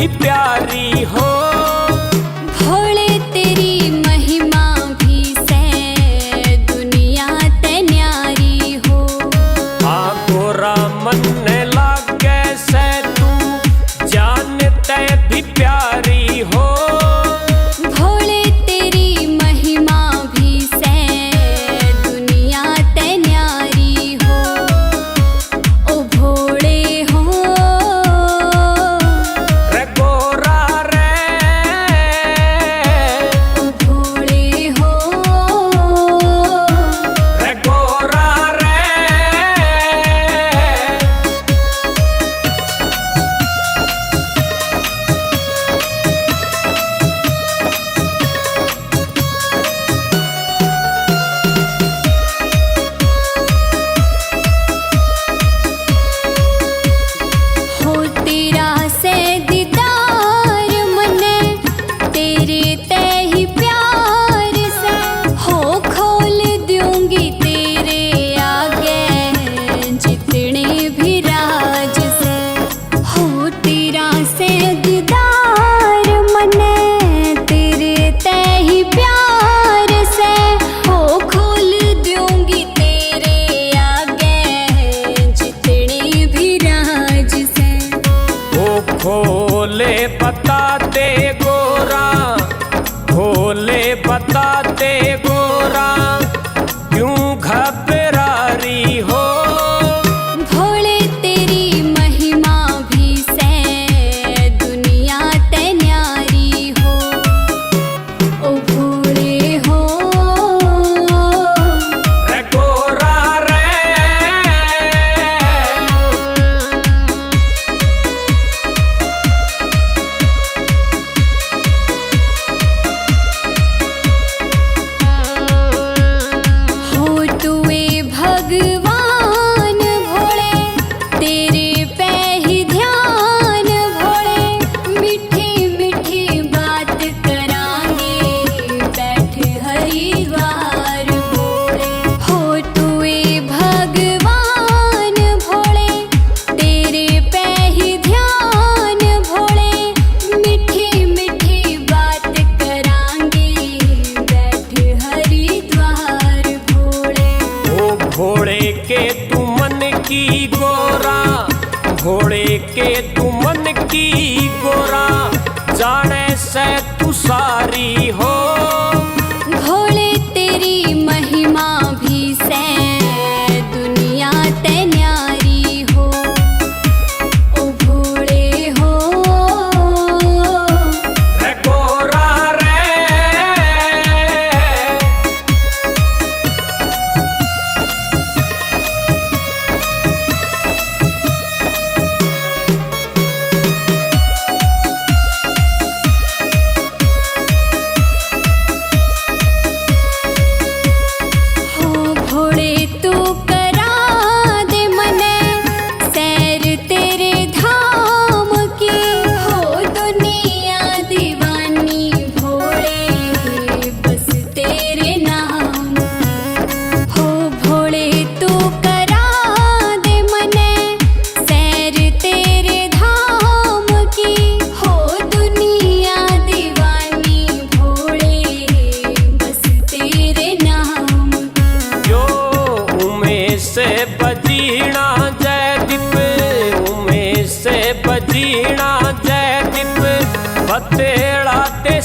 भी प्यारी हो। भोले तेरी महिमा भी से दुनिया ते न्यारी हो। आ गोरा मन लागे से तू जानते भी प्यारी हो। भोले तेरी महिमा भी से दुनिया ते न्यारी हो। ओ भोले हो रे गोरा रे, ओ भोले हो रे गोरा रे। हो तेरा से दीदार मने तेरे ते ही प्यार से। हो खोल दूंगी तेरे आगे जितने भी राज से। हो तेरा से दीदार मने तेरे ते ही प्यार से। हो खोल दूंगी तेरे आगे जितने भी राज से। ओ भोले बताते गोरा, भोले बताते गोरा, क्यों घबरारी हो। भोले तेरी महिमा भी से दुनिया ते न्यारी हो। ओ भोले हो रे गोरा रे, हो तुए भगवान भोले तेरे पे ही ध्यान भोले। मीठी मीठी बात करांगे बैठ हरिद्वार भोले। हो तुए भगवान भोले तेरे पे ही ध्यान भोले। मीठी मीठी बात करांगे बैठ हरिद्वार भोले। ओ भोले के तू मन की गोरा, भोले के तू मन की गोरा, जाने से तू सारी हो। भोले तेरी महिमा भी से दुनिया ते न्यारी हो। ओ भोले हो रे गोरा रे, हो भोले तू करा दे मने सैर तेरे धाम की। हो दुनिया दीवानी भोले बस तेरे नाम। हो भोले तू करा दे मने सैर तेरे धाम की। हो दुनिया दीवानी भोले बस तेरे नाम। यो उमेश से बजीना जयदीप, उमेश से बजीना जयदीप, बतेड़ा ते